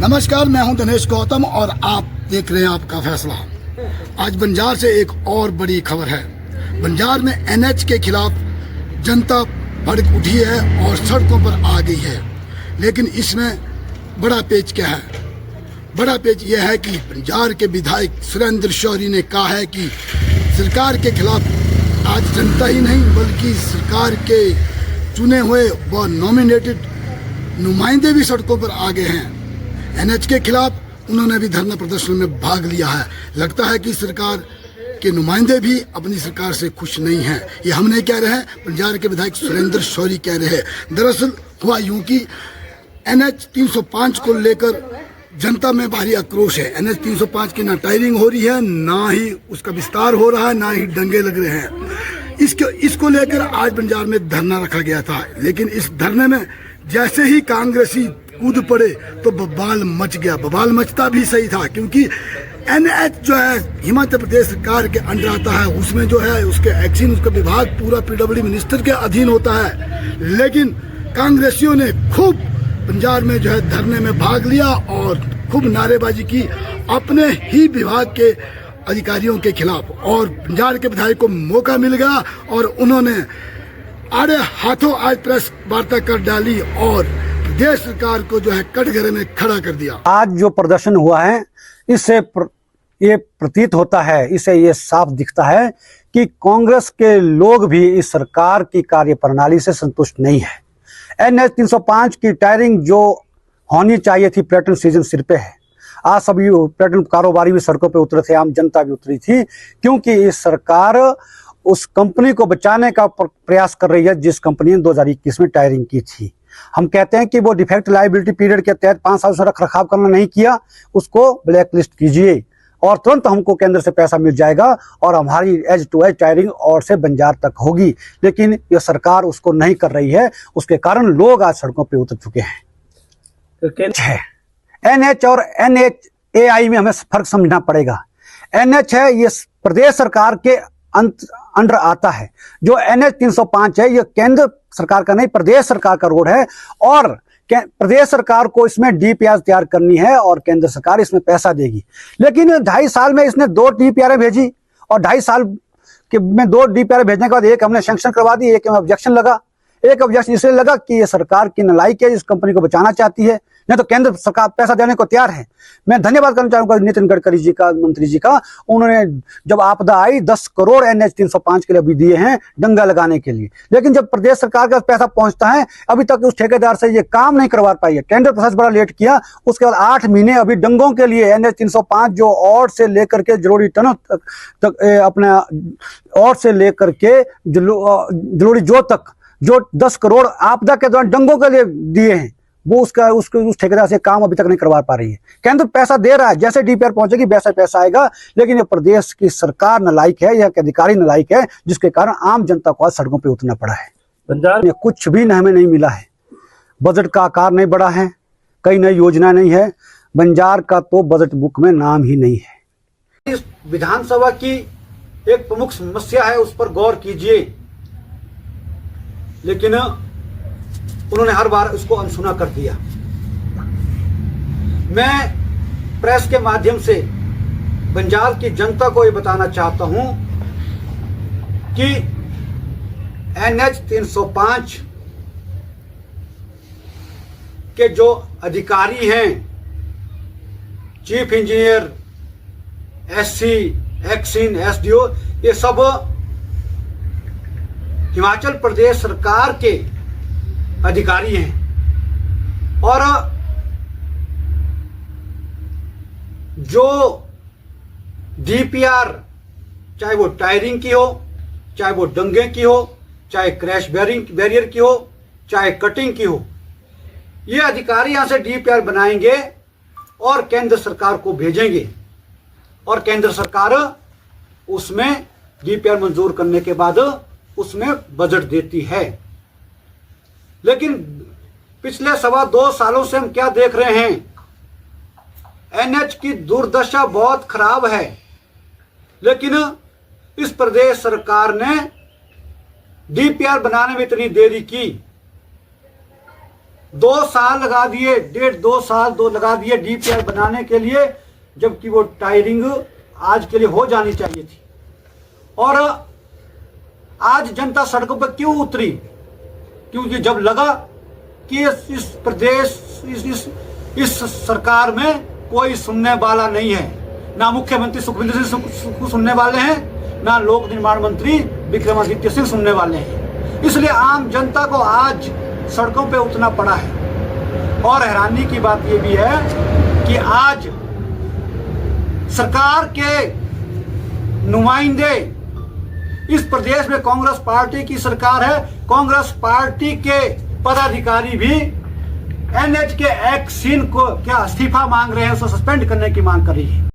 नमस्कार, मैं हूं दिनेश गौतम और आप देख रहे हैं आपका फैसला। आज बंजार से एक और बड़ी खबर है। बंजार में एनएच के खिलाफ जनता भड़क उठी है और सड़कों पर आ गई है। लेकिन इसमें बड़ा पेच क्या है? बड़ा पेच यह है कि बंजार के विधायक सुरेंद्र शौरी ने कहा है कि सरकार के खिलाफ आज जनता ही नहीं बल्कि सरकार के चुने हुए व नॉमिनेटेड नुमाइंदे भी सड़कों पर आ गए हैं। एनएच के खिलाफ उन्होंने भी धरना प्रदर्शन में भाग लिया है। लगता है कि सरकार के नुमाइंदे भी अपनी सरकार से खुश नहीं हैं। ये हम नहीं कह रहे हैं, बंजार के विधायक सुरेंद्र शौरी कह रहे हैं। दरअसल हुआ यूं कि एनएच 305 को लेकर जनता में भारी आक्रोश है। एनएच 305 की ना टायरिंग हो रही है, ना ही उसका विस्तार हो रहा है, ना ही डंगे लग रहे हैं। इसको लेकर आज बंजार में धरना रखा गया था। लेकिन इस धरने में जैसे ही कांग्रेसी कूद पड़े तो बवाल मच गया। बवाल मचता भी सही था, क्योंकि एनएच जो है हिमाचल प्रदेश सरकार के अंडर आता है। उसमें जो है उसके एक्शन, उसका विभाग पूरा पीडब्ल्यूडी मिनिस्टर के अधीन होता है। लेकिन कांग्रेसियों ने खूब बंजार में जो है धरने में भाग लिया और खूब नारेबाजी की अपने ही विभाग के अधिकारियों के खिलाफ। और बंजार के विधायक को मौका मिल गया और उन्होंने आड़े हाथों आज प्रेस वार्ता कर डाली और प्रदेश सरकार को जो है कटघरे में खड़ा कर दिया। आज जो प्रदर्शन हुआ है इससे ये प्रतीत होता है, इससे ये साफ दिखता है कि कांग्रेस के लोग भी इस सरकार की कार्यप्रणाली से संतुष्ट नहीं है। एनएच 305 की टायरिंग जो होनी चाहिए थी, पर्यटन सीजन सिर पे है। आज सभी पर्यटन कारोबारी भी सड़कों पे उतरे थे, आम जनता भी उतरी थी, क्योंकि इस सरकार उस कंपनी को बचाने का प्रयास कर रही है जिस कंपनी ने 2021 में टायरिंग की थी। हम कहते हैं कि वो डिफेक्ट लायबिलिटी पीरियड के तहत 5 साल से रख रखाव करना नहीं किया, उसको ब्लैक लिस्ट कीजिए और तुरंत हमको केंद्र से पैसा मिल जाएगा और हमारी एज टू एज टायरिंग और से बंजार तक होगी। लेकिन ये सरकार उसको नहीं कर रही है, उसके कारण लोग आज सड़कों पर उतर चुके हैं। एनएच और एनएचएआई में हमें फर्क समझना पड़ेगा। एनएच है ये प्रदेश सरकार के अंडर आता है। जो एनएच 305 है ये केंद्र सरकार का नहीं, प्रदेश सरकार का रोड है और प्रदेश सरकार को इसमें डीपीआर तैयार करनी है और केंद्र सरकार इसमें पैसा देगी। लेकिन 2.5 साल में इसने 2 डीपीआर भेजी और 2.5 साल के में 2 डीपीआर भेजने के बाद एक हमने सैंक्शन करवा दी, एक में ऑब्जेक्शन लगा। एक ऑब्जेक्शन इसलिए लगा कि ये सरकार की नालायक है, इस कंपनी को बचाना चाहती है, नहीं तो केंद्र सरकार पैसा देने को तैयार है। मैं धन्यवाद करना चाहूंगा नितिन गडकरी जी का, मंत्री जी का। उन्होंने जब आपदा आई 10 करोड़ एनएच 305 के लिए भी दिए हैं डंगा लगाने के लिए। लेकिन जब प्रदेश सरकार का पैसा पहुंचता है अभी तक उस ठेकेदार से ये काम नहीं करवा पाई है। टेंडर प्रोसेस बड़ा लेट किया, उसके बाद 8 महीने अभी डंगों के लिए एनएच 305 जो और से लेकर के जलोड़ी टनों तक अपना और से लेकर के जलोड़ी जो तक जो 10 करोड़ आपदा के दौरान डंगों के लिए दिए हैं, वो उस ठेकेदार से काम अभी तक नहीं करवा पा रही है। केंद्र पैसा दे रहा है, जैसे डीपीआर पहुंचेगी वैसा पैसा आएगा। लेकिन ये प्रदेश की सरकार नालायक है, यह अधिकारी नालायक है, जिसके कारण आम जनता को आज सड़कों पे उतरना पड़ा है। बंजार में कुछ भी हमें नहीं मिला है, बजट का आकार नहीं बढ़ा है, कई नई योजना नहीं है। बंजार का तो बजट बुक में नाम ही नहीं है। इस विधानसभा की एक प्रमुख समस्या है, उस पर गौर कीजिए। लेकिन उन्होंने हर बार उसको अनसुना कर दिया। मैं प्रेस के माध्यम से बंजार की जनता को ये बताना चाहता हूं कि एनएच 305 के जो अधिकारी हैं, चीफ इंजीनियर, एससी, एक्सिन, एसडीओ, ये सब हिमाचल प्रदेश सरकार के अधिकारी हैं। और जो डीपीआर, चाहे वो टायरिंग की हो, चाहे वो डंगे की हो, चाहे क्रैश बैरियर की हो, चाहे कटिंग की हो, ये अधिकारी यहां से डीपीआर बनाएंगे और केंद्र सरकार को भेजेंगे और केंद्र सरकार उसमें डीपीआर मंजूर करने के बाद उसमें बजट देती है। लेकिन पिछले 2.25 सालों से हम क्या देख रहे हैं? एनएच की दुर्दशा बहुत खराब है। लेकिन इस प्रदेश सरकार ने डीपीआर बनाने में इतनी देरी की 2 साल लगा दिए, 1.5-2 साल लगा दिए डीपीआर बनाने के लिए, जबकि वो टायरिंग आज के लिए हो जानी चाहिए थी। और आज जनता सड़कों पर क्यों उतरी? क्योंकि जब लगा कि इस प्रदेश इस सरकार में कोई सुनने वाला नहीं है, ना मुख्यमंत्री सुखविंदर सिंह सुनने वाले हैं, ना लोक निर्माण मंत्री विक्रमादित्य सिंह सुनने वाले हैं। इसलिए आम जनता को आज सड़कों पे उतरना पड़ा है। और हैरानी की बात यह भी है कि आज सरकार के नुमाइंदे, इस प्रदेश में कांग्रेस पार्टी की सरकार है, कांग्रेस पार्टी के पदाधिकारी भी एनएच के एक्ट सीन को क्या इस्तीफा मांग रहे हैं, उसको सस्पेंड करने की मांग कर रही है।